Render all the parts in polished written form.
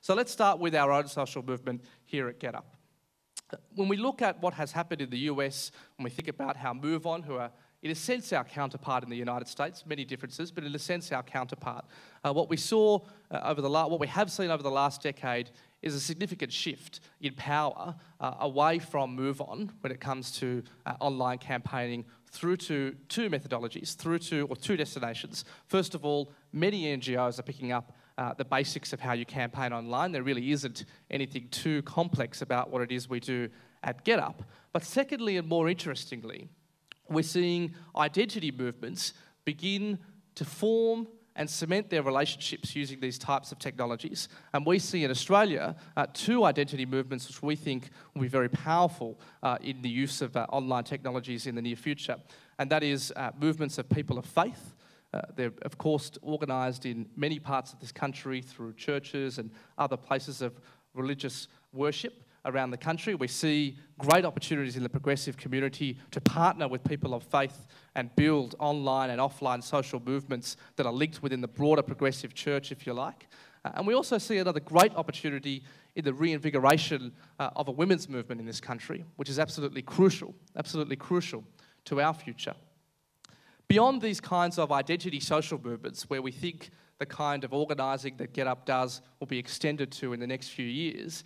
So let's start with our own social movement here at GetUp. When we look at what has happened in the US, when we think about how Move On, who are in a sense our counterpart in the United States, many differences, but in a sense our counterpart, what we have seen over the last decade is a significant shift in power away from Move On when it comes to online campaigning through to two methodologies, two destinations. First of all, many NGOs are picking up the basics of how you campaign online. There really isn't anything too complex about what it is we do at GetUp. But secondly, and more interestingly, we're seeing identity movements begin to form and cement their relationships using these types of technologies. And we see in Australia two identity movements which we think will be very powerful in the use of online technologies in the near future. And that is movements of people of faith. They're, of course, organised in many parts of this country through churches and other places of religious worship around the country. We see great opportunities in the progressive community to partner with people of faith and build online and offline social movements that are linked within the broader progressive church, if you like. And we also see another great opportunity in the reinvigoration of a women's movement in this country, which is absolutely crucial to our future. Beyond these kinds of identity social movements, where we think the kind of organising that GetUp does will be extended to in the next few years,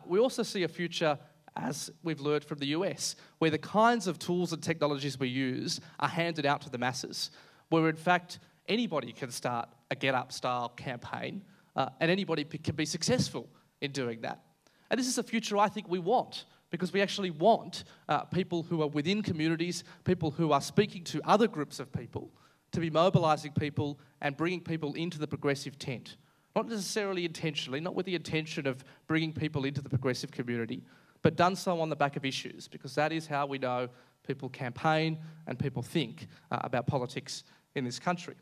we also see a future, as we've learned from the US, where the kinds of tools and technologies we use are handed out to the masses, where in fact anybody can start a GetUp-style campaign and anybody can be successful in doing that. And this is a future I think we want, because we actually want people who are within communities, people who are speaking to other groups of people, to be mobilising people and bringing people into the progressive tent. Not necessarily intentionally, not with the intention of bringing people into the progressive community, but done so on the back of issues, because that is how we know people campaign and people think about politics in this country.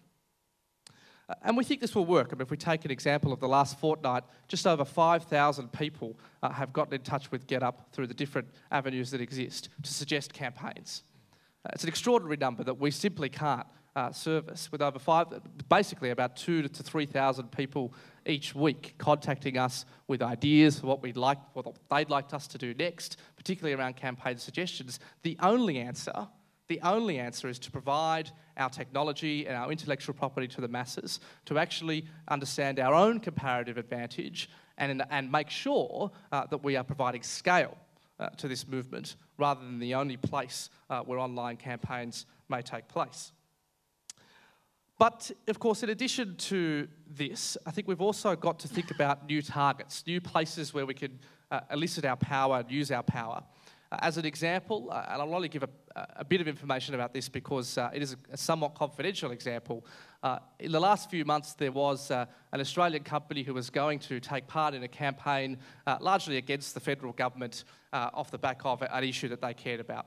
And we think this will work. I mean, if we take an example of the last fortnight, just over 5,000 people have gotten in touch with GetUp through the different avenues that exist to suggest campaigns. It's an extraordinary number that we simply can't service, with over basically about 2,000 to 3,000 people each week contacting us with ideas for what they'd like us to do next, particularly around campaign suggestions. The only answer is to provide our technology and our intellectual property to the masses, to actually understand our own comparative advantage and make sure that we are providing scale to this movement, rather than the only place where online campaigns may take place. But, of course, in addition to this, I think we've also got to think about new targets, new places where we can elicit our power and use our power. As an example, and I'll only give a bit of information about this because it is a somewhat confidential example. In the last few months, there was an Australian company who was going to take part in a campaign largely against the federal government off the back of an issue that they cared about.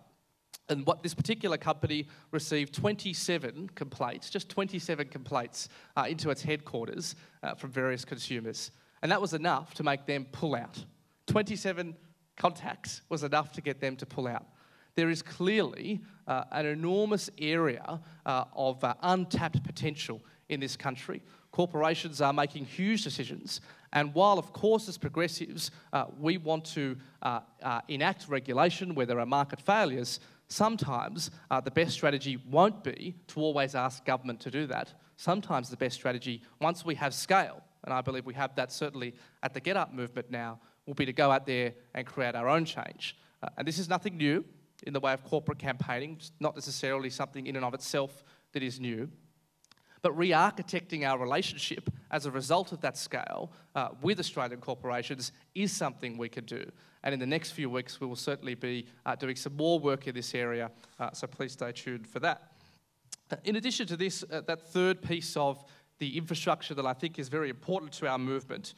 And what this particular company received 27 complaints, just 27 complaints into its headquarters from various consumers. And that was enough to make them pull out. 27 contacts was enough to get them to pull out. There is clearly an enormous area of untapped potential in this country. Corporations are making huge decisions, and while, of course, as progressives, we want to enact regulation where there are market failures, sometimes the best strategy won't be to always ask government to do that. Sometimes the best strategy, once we have scale, and I believe we have that certainly at the GetUp movement now, will be to go out there and create our own change. And this is nothing new in the way of corporate campaigning. It's not necessarily something in and of itself that is new. But re-architecting our relationship as a result of that scale with Australian corporations is something we can do. And in the next few weeks, we will certainly be doing some more work in this area, so please stay tuned for that. In addition to this, that third piece of the infrastructure that I think is very important to our movement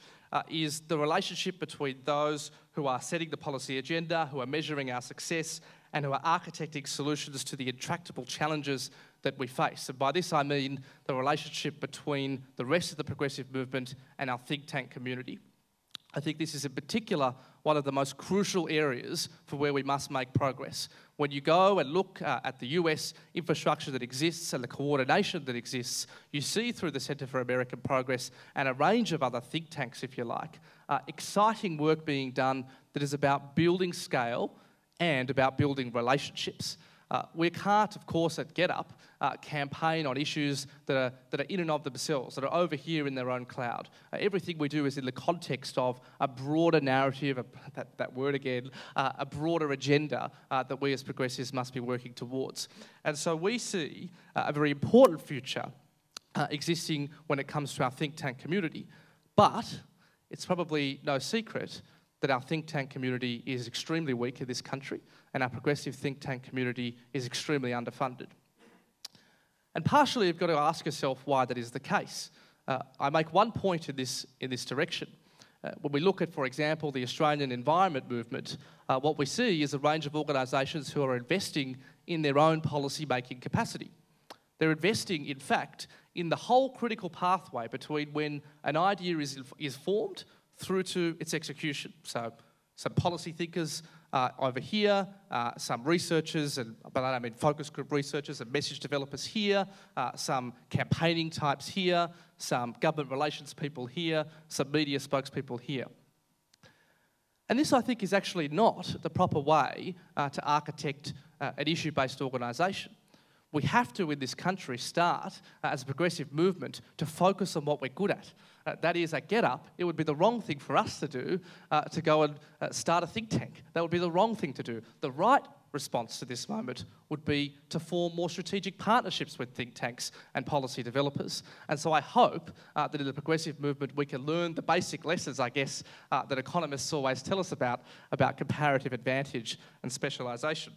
is the relationship between those who are setting the policy agenda, who are measuring our success, and who are architecting solutions to the intractable challenges that we face. And by this I mean the relationship between the rest of the progressive movement and our think tank community. I think this is in particular one of the most crucial areas for where we must make progress. When you go and look at the US infrastructure that exists and the coordination that exists, you see through the Centre for American Progress and a range of other think tanks, if you like, exciting work being done that is about building scale and about building relationships. We can't, of course, at GetUp, campaign on issues that are in and of themselves, that are over here in their own cloud. Everything we do is in the context of a broader narrative, that word again, a broader agenda that we as progressives must be working towards. And so we see a very important future existing when it comes to our think tank community. But it's probably no secret that our think tank community is extremely weak in this country, and our progressive think tank community is extremely underfunded. And partially you've got to ask yourself why that is the case. I make one point in this direction. When we look at, for example, the Australian environment movement, what we see is a range of organisations who are investing in their own policy-making capacity. They're investing, in fact, in the whole critical pathway between when an idea is formed through to its execution. So some policy thinkers over here, some researchers, and by that I mean focus group researchers and message developers here, some campaigning types here, some government relations people here, some media spokespeople here. And this, I think, is actually not the proper way to architect an issue-based organisation. We have to, in this country, start as a progressive movement to focus on what we're good at. That is, at GetUp, it would be the wrong thing for us to do to go and start a think tank. That would be the wrong thing to do. The right response to this moment would be to form more strategic partnerships with think tanks and policy developers. And so I hope that in the progressive movement we can learn the basic lessons, I guess, that economists always tell us about comparative advantage and specialisation.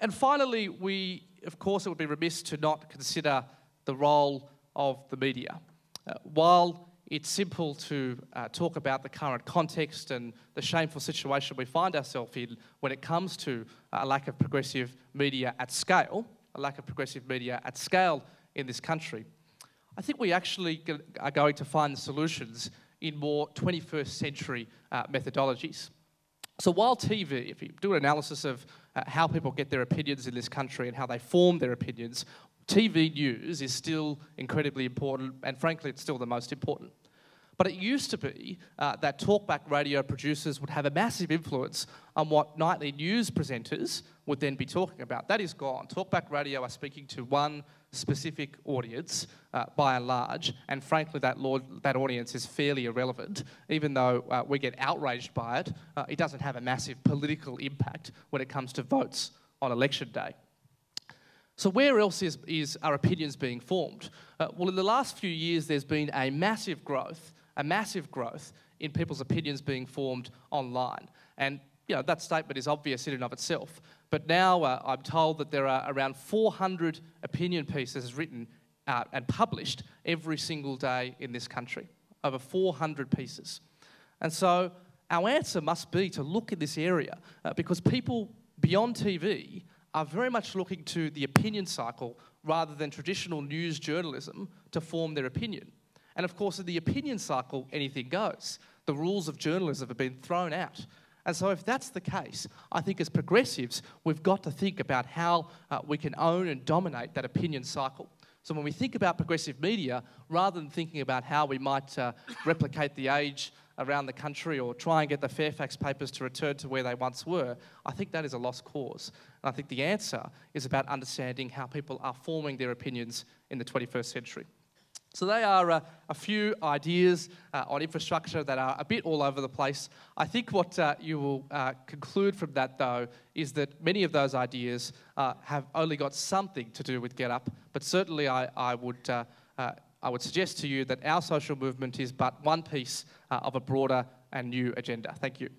And finally, of course, it would be remiss to not consider the role of the media. While it's simple to talk about the current context and the shameful situation we find ourselves in when it comes to a lack of progressive media at scale, in this country, I think we actually are going to find the solutions in more 21st century methodologies. So while TV, if you do an analysis of how people get their opinions in this country and how they form their opinions, TV news is still incredibly important, and frankly, it's still the most important. But it used to be that talkback radio producers would have a massive influence on what nightly news presenters would then be talking about. That is gone. Talkback radio are speaking to one specific audience, by and large, and frankly, that audience is fairly irrelevant. Even though we get outraged by it, it doesn't have a massive political impact when it comes to votes on election day. So where else are opinions being formed? Well, in the last few years, there's been a massive growth in people's opinions being formed online. And that statement is obvious in and of itself. But now I'm told that there are around 400 opinion pieces written and published every single day in this country. Over 400 pieces. And so our answer must be to look in this area because people beyond TV are very much looking to the opinion cycle rather than traditional news journalism to form their opinion. And of course, in the opinion cycle, anything goes. The rules of journalism have been thrown out. And so if that's the case, I think as progressives, we've got to think about how we can own and dominate that opinion cycle. So when we think about progressive media, rather than thinking about how we might replicate the Age around the country or try and get the Fairfax papers to return to where they once were, I think that is a lost cause. And I think the answer is about understanding how people are forming their opinions in the 21st century. So they are a few ideas on infrastructure that are a bit all over the place. I think what you will conclude from that, though, is that many of those ideas have only got something to do with GetUp, but certainly I would suggest to you that our social movement is but one piece of a broader and new agenda. Thank you.